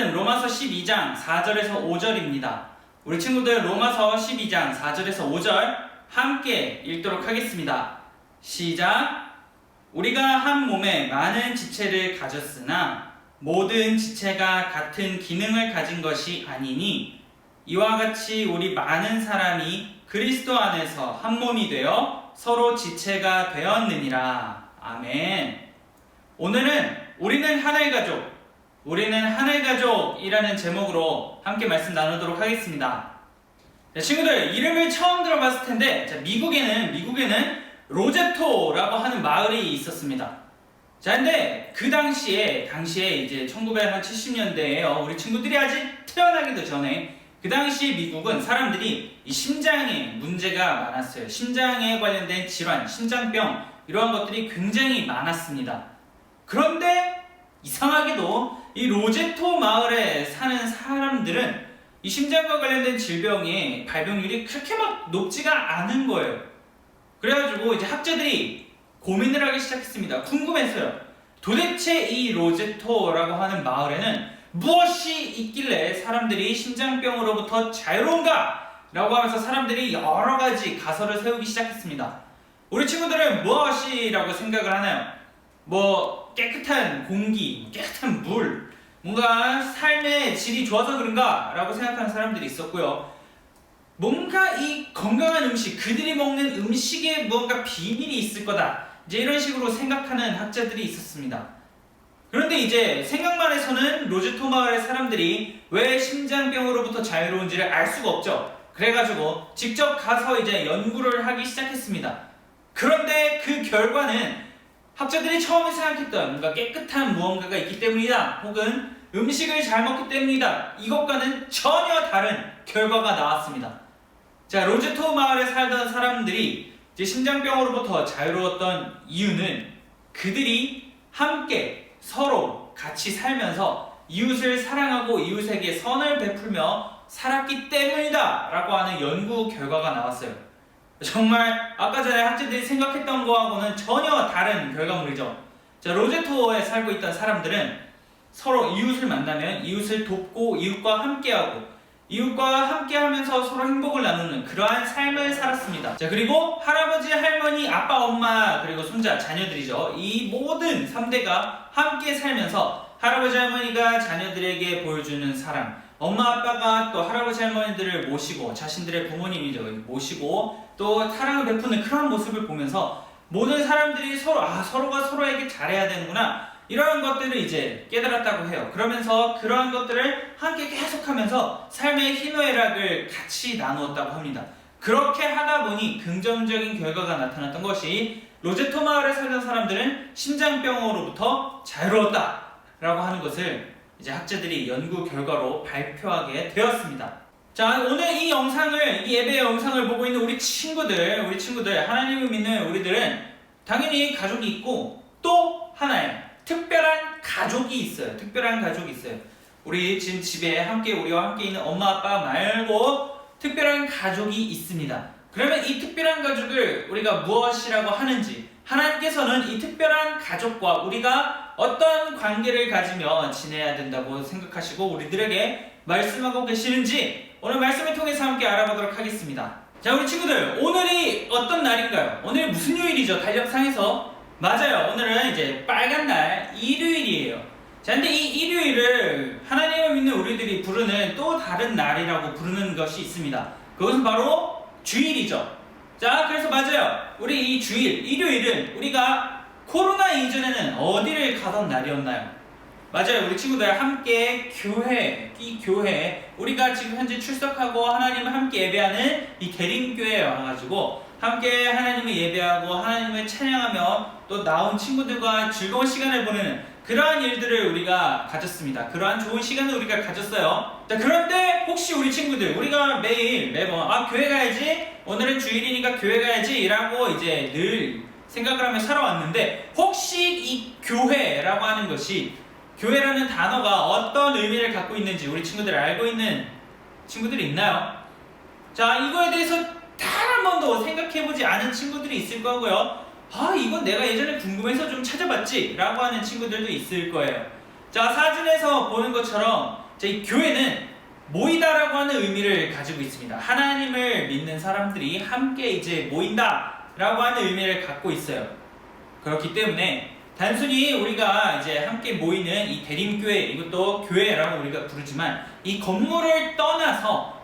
말씀 로마서 12장 4절에서 5절입니다. 우리 친구들 로마서 12장 4절에서 5절 함께 읽도록 하겠습니다. 시작! 우리가 한 몸에 많은 지체를 가졌으나 모든 지체가 같은 기능을 가진 것이 아니니 이와 같이 우리 많은 사람이 그리스도 안에서 한 몸이 되어 서로 지체가 되었느니라. 아멘. 오늘은 우리는 하나의 가족이라는 제목으로 함께 말씀 나누도록 하겠습니다. 자, 친구들 이름을 처음 들어봤을 텐데 미국에는 로제토라고 하는 마을이 있었습니다. 자, 근데 그 당시에 이제 1970년대에요. 우리 친구들이 아직 태어나기도 전에 그 당시 미국은 사람들이 이 심장에 문제가 많았어요. 심장에 관련된 질환, 심장병 이러한 것들이 굉장히 많았습니다. 그런데 이상하게도 이 로제토 마을에 사는 사람들은 이 심장과 관련된 질병의 발병률이 그렇게 막 높지가 않은 거예요. 그래가지고 이제 학자들이 고민을 하기 시작했습니다. 궁금했어요. 도대체 이 로제토라고 하는 마을에는 무엇이 있길래 사람들이 심장병으로부터 자유로운가? 라고 하면서 사람들이 여러 가지 가설을 세우기 시작했습니다. 우리 친구들은 무엇이라고 생각을 하나요? 뭐 깨끗한 공기, 깨끗한 물, 뭔가 삶의 질이 좋아서 그런가? 라고 생각하는 사람들이 있었고요. 뭔가 이 건강한 음식, 그들이 먹는 음식에 무언가 비밀이 있을 거다. 이제 이런 식으로 생각하는 학자들이 있었습니다. 그런데 이제 생각만 해서는 로제토 마을의 사람들이 왜 심장병으로부터 자유로운지를 알 수가 없죠. 그래가지고 직접 가서 이제 연구를 하기 시작했습니다. 그런데 그 결과는 학자들이 처음에 생각했던 뭔가 깨끗한 무언가가 있기 때문이다, 혹은 음식을 잘 먹기 때문이다, 이것과는 전혀 다른 결과가 나왔습니다. 자, 로제토 마을에 살던 사람들이 이제 심장병으로부터 자유로웠던 이유는 그들이 함께 서로 같이 살면서 이웃을 사랑하고 이웃에게 선을 베풀며 살았기 때문이다 라고 하는 연구 결과가 나왔어요. 정말 아까 전에 학자들이 생각했던 거하고는 전혀 다른 결과물이죠. 자, 로제토에 살고 있던 사람들은 서로 이웃을 만나면 이웃을 돕고 이웃과 함께하면서 서로 행복을 나누는 그러한 삶을 살았습니다. 자, 그리고 할아버지, 할머니, 아빠, 엄마, 그리고 손자, 자녀들이죠. 이 모든 3대가 함께 살면서 할아버지, 할머니가 자녀들에게 보여주는 사랑, 엄마, 아빠가 또 할아버지, 할머니들을 모시고 자신들의 부모님이죠. 모시고 또 사랑을 베푸는 그런 모습을 보면서 모든 사람들이 서로가 서로에게 잘해야 되는구나, 이러한 것들을 이제 깨달았다고 해요. 그러면서 그러한 것들을 함께 계속하면서 삶의 희노애락을 같이 나누었다고 합니다. 그렇게 하다 보니 긍정적인 결과가 나타났던 것이 로제토 마을에 살던 사람들은 심장병으로부터 자유로웠다 라고 하는 것을 이제 학자들이 연구 결과로 발표하게 되었습니다. 자, 오늘 이 예배 영상을 보고 있는 우리 친구들, 하나님을 믿는 우리들은 당연히 가족이 있고 또 하나의 특별한 가족이 있어요. 우리 지금 집에 우리와 함께 있는 엄마, 아빠 말고 특별한 가족이 있습니다. 그러면 이 특별한 가족을 우리가 무엇이라고 하는지, 하나님께서는 이 특별한 가족과 우리가 어떤 관계를 가지며 지내야 된다고 생각하시고 우리들에게 말씀하고 계시는지 오늘 말씀을 통해서 함께 알아보도록 하겠습니다. 자, 우리 친구들, 오늘이 어떤 날인가요? 오늘 무슨 요일이죠? 달력상에서 맞아요. 오늘은 이제 빨간 날, 일요일이에요. 자, 근데 이 일요일을 하나님을 믿는 우리들이 부르는 또 다른 날이라고 부르는 것이 있습니다. 그것은 바로 주일이죠. 자, 그래서 맞아요. 우리 이 주일, 일요일은 우리가 코로나 이전에는 어디를 가던 날이었나요? 맞아요. 우리 친구들 함께 교회, 우리가 지금 현재 출석하고 하나님을 함께 예배하는 이 대림교회에 와가지고 함께 하나님을 예배하고 하나님을 찬양하며 또 나온 친구들과 즐거운 시간을 보내는 그러한 일들을 우리가 가졌습니다. 그러한 좋은 시간을 우리가 가졌어요. 자, 그런데 혹시 우리 친구들, 우리가 매번 교회 가야지, 오늘은 주일이니까 교회 가야지 라고 이제 늘 생각을 하며 살아왔는데, 혹시 이 교회라고 하는 것이, 교회라는 단어가 어떤 의미를 갖고 있는지 우리 친구들 알고 있는 친구들이 있나요? 자, 이거에 대해서 단 한 번도 생각해보지 않은 친구들이 있을 거고요. 이건 내가 예전에 궁금해서 좀 찾아봤지 라고 하는 친구들도 있을 거예요. 자, 사진에서 보는 것처럼 자, 이 교회는 모이다라고 하는 의미를 가지고 있습니다. 하나님을 믿는 사람들이 함께 이제 모인다라고 하는 의미를 갖고 있어요. 그렇기 때문에 단순히 우리가 이제 함께 모이는 이 대림교회, 이것도 교회라고 우리가 부르지만 이 건물을 떠나서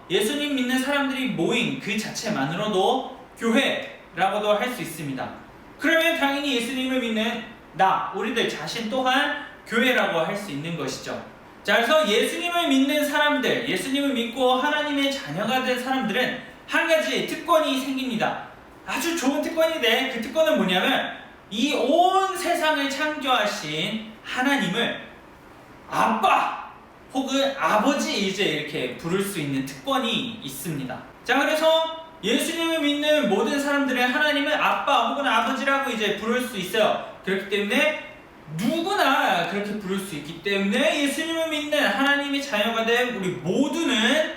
예수님 믿는 사람들이 모인 그 자체만으로도 교회라고도 할 수 있습니다. 그러면 당연히 예수님을 믿는 우리들 자신 또한 교회라고 할 수 있는 것이죠. 자, 그래서 예수님을 믿는 사람들, 예수님을 믿고 하나님의 자녀가 된 사람들은 한 가지 특권이 생깁니다. 아주 좋은 특권인데 그 특권은 뭐냐면 이 온 세상을 창조하신 하나님을 아빠 혹은 아버지 이제 이렇게 부를 수 있는 특권이 있습니다. 자, 그래서 예수님을 믿는 모든 사람들은 하나님을 아빠 혹은 아버지라고 이제 부를 수 있어요. 그렇기 때문에 누구나 그렇게 부를 수 있기 때문에 예수님을 믿는 하나님의 자녀가 된 우리 모두는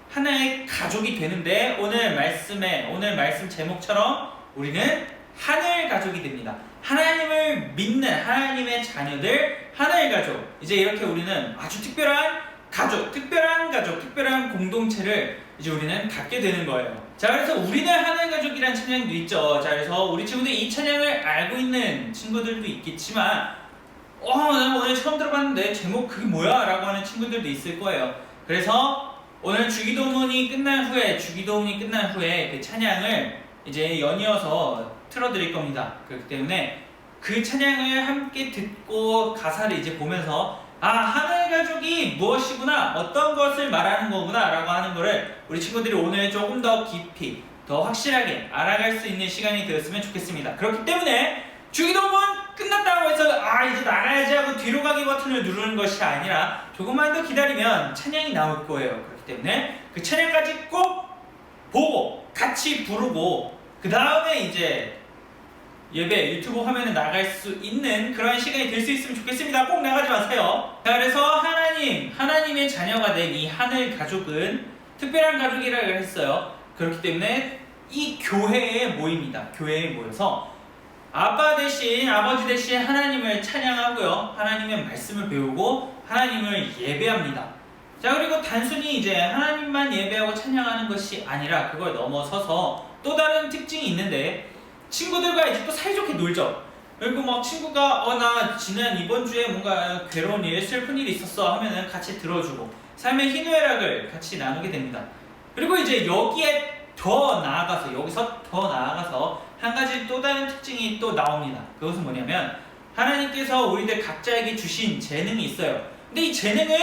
하나의 가족이 되는데 오늘 말씀 제목처럼 우리는 하늘 가족이 됩니다. 하나님을 믿는 하나님의 자녀들, 하늘 가족. 이제 이렇게 우리는 아주 특별한 가족, 특별한 공동체를 이제 우리는 갖게 되는 거예요. 자, 그래서 우리는 하늘 가족이란 찬양도 있죠. 자, 그래서 우리 친구들 이 찬양을 알고 있는 친구들도 있겠지만 나 오늘 처음 들어봤는데 제목 그게 뭐야? 라고 하는 친구들도 있을 거예요. 그래서 오늘 주기도문이 끝난 후에 그 찬양을 이제 연이어서 틀어드릴 겁니다. 그렇기 때문에 그 찬양을 함께 듣고 가사를 이제 보면서 하늘 가족이 무엇이구나, 어떤 것을 말하는 거구나 라고 하는 거를 우리 친구들이 오늘 조금 더 깊이, 더 확실하게 알아갈 수 있는 시간이 되었으면 좋겠습니다. 그렇기 때문에 주기도문 끝났다고 해서 이제 나가야지 하고 뒤로 가기 버튼을 누르는 것이 아니라 조금만 더 기다리면 찬양이 나올 거예요. 그렇기 때문에 그 찬양까지 꼭 보고 같이 부르고 그 다음에 이제 예배 유튜브 화면에 나갈 수 있는 그런 시간이 될 수 있으면 좋겠습니다. 꼭 나가지 마세요. 자, 그래서 하나님의 자녀가 된 이 하늘 가족은 특별한 가족이라고 했어요. 그렇기 때문에 이 교회에 모입니다. 교회에 모여서 아빠 대신, 아버지 대신 하나님을 찬양하고요, 하나님의 말씀을 배우고 하나님을 예배합니다. 자, 그리고 단순히 이제 하나님만 예배하고 찬양하는 것이 아니라 그걸 넘어서서 또 다른 특징이 있는데 친구들과 이제 또 사이좋게 놀죠. 그리고 막 친구가 나 이번 주에 뭔가 괴로운 일, 슬픈 일이 있었어 하면은 같이 들어주고 삶의 희노애락을 같이 나누게 됩니다. 그리고 이제 여기서 더 나아가서 한 가지 또 다른 특징이 또 나옵니다. 그것은 뭐냐면 하나님께서 우리들 각자에게 주신 재능이 있어요. 근데 이 재능은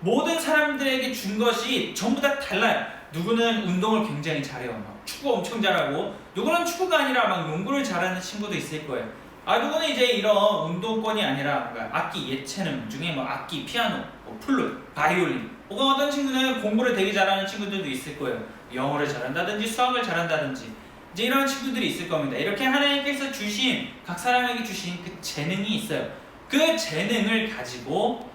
모든 사람들에게 준 것이 전부 다 달라요. 누구는 운동을 굉장히 잘해요. 막 축구 엄청 잘하고, 누구는 축구가 아니라 막 농구를 잘하는 친구도 있을 거예요. 누구는 이제 이런 운동권이 아니라 악기, 예체능 중에 뭐 악기, 피아노, 플룻, 바이올린, 혹은 어떤 친구는 공부를 되게 잘하는 친구들도 있을 거예요. 영어를 잘한다든지 수학을 잘한다든지 이제 이런 친구들이 있을 겁니다. 이렇게 하나님께서 주신, 각 사람에게 주신 그 재능이 있어요. 그 재능을 가지고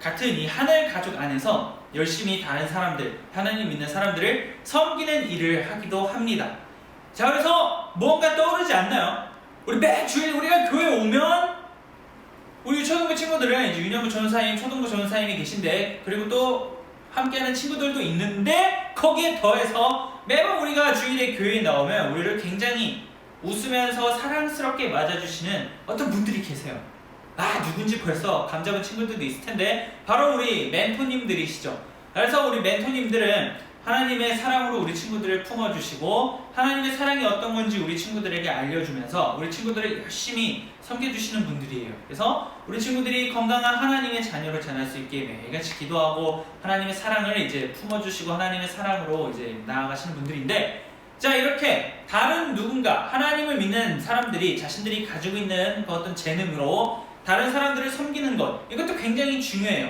같은 이 하늘 가족 안에서 열심히 다른 사람들, 하나님 믿는 사람들을 섬기는 일을 하기도 합니다. 자, 그래서 뭔가 떠오르지 않나요? 우리 매 주일 우리가 교회 오면 우리 초등부 친구들은 이제 유년부 전사님, 초등부 전사님이 계신데, 그리고 또 함께하는 친구들도 있는데 거기에 더해서 매번 우리가 주일에 교회에 나오면 우리를 굉장히 웃으면서 사랑스럽게 맞아주시는 어떤 분들이 계세요. 누군지 벌써 감 잡은 친구들도 있을 텐데 바로 우리 멘토님들이시죠. 그래서 우리 멘토님들은 하나님의 사랑으로 우리 친구들을 품어주시고 하나님의 사랑이 어떤 건지 우리 친구들에게 알려주면서 우리 친구들을 열심히 섬겨주시는 분들이에요. 그래서 우리 친구들이 건강한 하나님의 자녀를 자랄 수 있게 매일같이 기도하고 하나님의 사랑을 이제 품어주시고 하나님의 사랑으로 이제 나아가시는 분들인데, 자, 이렇게 다른 누군가, 하나님을 믿는 사람들이 자신들이 가지고 있는 그 어떤 재능으로 다른 사람들을 섬기는 것, 이것도 굉장히 중요해요.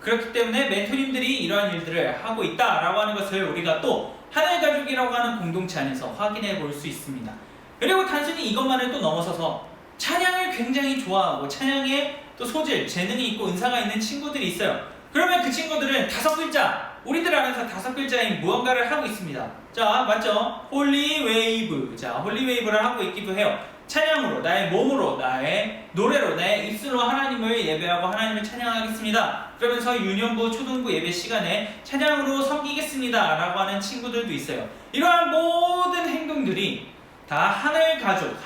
그렇기 때문에 멘토님들이 이러한 일들을 하고 있다라고 하는 것을 우리가 또 하늘가족이라고 하는 공동체 안에서 확인해 볼 수 있습니다. 그리고 단순히 이것만을 또 넘어서서 찬양을 굉장히 좋아하고 찬양에 또 소질, 재능이 있고 은사가 있는 친구들이 있어요. 그러면 그 친구들은 5글자, 우리들 안에서 5글자인 무언가를 하고 있습니다. 자, 맞죠? 홀리웨이브. 자, 홀리웨이브를 하고 있기도 해요. 찬양으로, 나의 몸으로, 나의 노래로, 나의 입술로 하나님을 예배하고 하나님을 찬양하겠습니다. 그러면서 유년부, 초등부 예배 시간에 찬양으로 섬기겠습니다 라고 하는 친구들도 있어요. 이러한 모든 행동들이 다 하늘가족,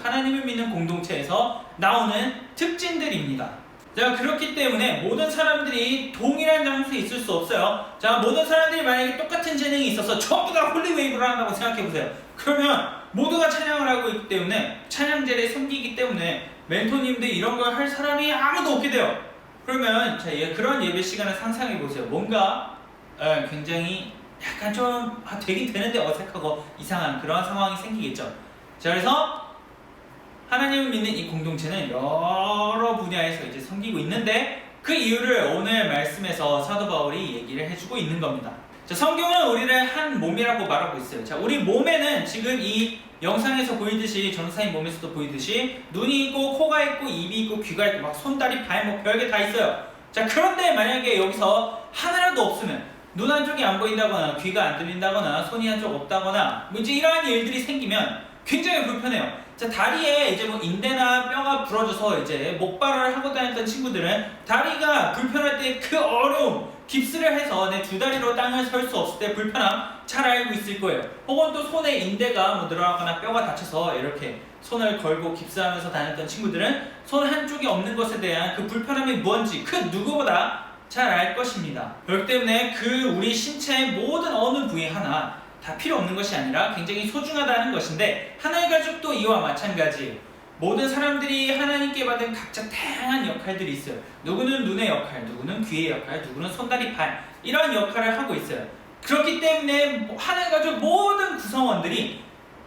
하나님을 믿는 공동체에서 나오는 특징들입니다. 자, 그렇기 때문에 모든 사람들이 동일한 장소에 있을 수 없어요. 자, 모든 사람들이 만약에 똑같은 재능이 있어서 전부 다 홀리웨이브를 한다고 생각해보세요. 그러면 모두가 찬양을 하고 있기 때문에, 찬양제를 섬기기 때문에 멘토님들 이런 걸 할 사람이 아무도 없게 돼요. 그러면 자, 그런 예배 시간을 상상해보세요. 뭔가 굉장히 약간 좀 되긴 되는데 어색하고 이상한 그런 상황이 생기겠죠. 자, 그래서 하나님을 믿는 이 공동체는 여러 분야에서 이제 섬기고 있는데, 그 이유를 오늘 말씀에서 사도 바울이 얘기를 해주고 있는 겁니다. 자, 성경은 우리를 한 몸이라고 말하고 있어요. 자, 우리 몸에는 지금 이 영상에서 보이듯이, 전사님 몸에서도 보이듯이 눈이 있고 코가 있고 입이 있고 귀가 있고 막 손, 다리, 발 뭐 별게 다 있어요. 자, 그런데 만약에 여기서 하나라도 없으면, 눈 한쪽이 안 보인다거나 귀가 안 들린다거나 손이 한쪽 없다거나 뭐 이제 이러한 일들이 생기면 굉장히 불편해요. 자, 다리에 이제 뭐 인대나 뼈가 부러져서 이제 목발을 하고 다녔던 친구들은 다리가 불편할 때 그 어려움, 깁스를 해서 내 두 다리로 땅을 설 수 없을 때 불편함 잘 알고 있을 거예요. 혹은 또 손에 인대가 뭐 늘어나거나 뼈가 다쳐서 이렇게 손을 걸고 깁스하면서 다녔던 친구들은 손 한쪽이 없는 것에 대한 그 불편함이 뭔지 그 누구보다 잘 알 것입니다. 그렇기 때문에 그 우리 신체의 모든 어느 부위 하나 다 필요 없는 것이 아니라 굉장히 소중하다는 것인데, 하나의 가족도 이와 마찬가지예요. 모든 사람들이 하나님께 받은 각자 다양한 역할들이 있어요. 누구는 눈의 역할, 누구는 귀의 역할, 누구는 손다리 발, 이런 역할을 하고 있어요. 그렇기 때문에 하나의 가족 모든 구성원들이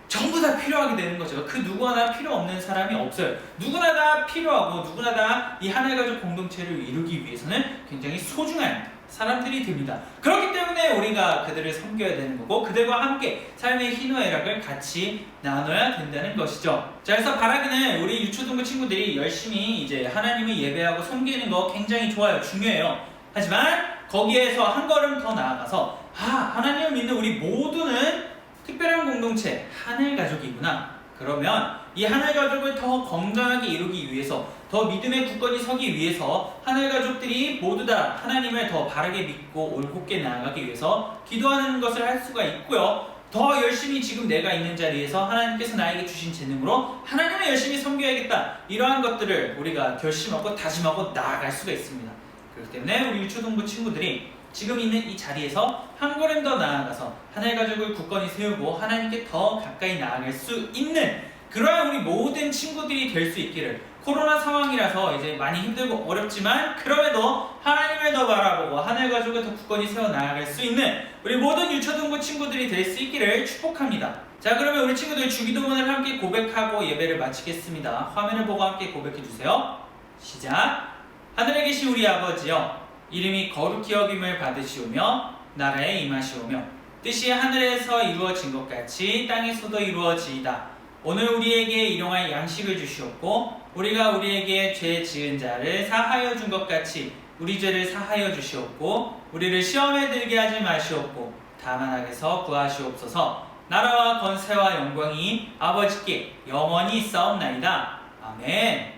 전부 다 필요하게 되는 거죠. 그 누구 하나 필요 없는 사람이 없어요. 누구나 다 필요하고 누구나 다 이 하나의 가족 공동체를 이루기 위해서는 굉장히 소중한 사람들이 됩니다. 그렇기 때문에 우리가 그들을 섬겨야 되는 거고, 그들과 함께 삶의 희노애락을 같이 나눠야 된다는 것이죠. 자, 그래서 바라기는 우리 유초등부 친구들이 열심히 이제 하나님을 예배하고 섬기는 거 굉장히 좋아요. 중요해요. 하지만 거기에서 한 걸음 더 나아가서 하나님을 믿는 우리 모두는 특별한 공동체, 하늘 가족이구나. 그러면 이 하늘 가족을 더 건강하게 이루기 위해서, 더 믿음의 굳건히 서기 위해서 하늘 가족들이 모두 다 하나님을 더 바르게 믿고 올곧게 나아가기 위해서 기도하는 것을 할 수가 있고요. 더 열심히 지금 내가 있는 자리에서 하나님께서 나에게 주신 재능으로 하나님을 열심히 섬겨야겠다. 이러한 것들을 우리가 결심하고 다짐하고 나아갈 수가 있습니다. 그렇기 때문에 우리 유초등부 친구들이 지금 있는 이 자리에서 한 걸음 더 나아가서 하늘 가족을 굳건히 세우고 하나님께 더 가까이 나아갈 수 있는 그러한 우리 모든 친구들이 될 수 있기를, 코로나 상황이라서 이제 많이 힘들고 어렵지만 그럼에도 하나님을 더 바라보고 하늘 가족을 더 굳건히 세워 나아갈 수 있는 우리 모든 유초등부 친구들이 될 수 있기를 축복합니다. 자, 그러면 우리 친구들 주기도문을 함께 고백하고 예배를 마치겠습니다. 화면을 보고 함께 고백해주세요. 시작. 하늘에 계신 우리 아버지여, 이름이 거룩히 여김을 받으시오며 나라에 임하시오며 뜻이 하늘에서 이루어진 것 같이 땅에서도 이루어지이다. 오늘 우리에게 일용할 양식을 주시옵고 우리가 우리에게 죄 지은 자를 사하여 준 것 같이 우리 죄를 사하여 주시옵고 우리를 시험에 들게 하지 마시옵고 다만 악에서 구하시옵소서. 나라와 권세와 영광이 아버지께 영원히 있사옵나이다. 아멘.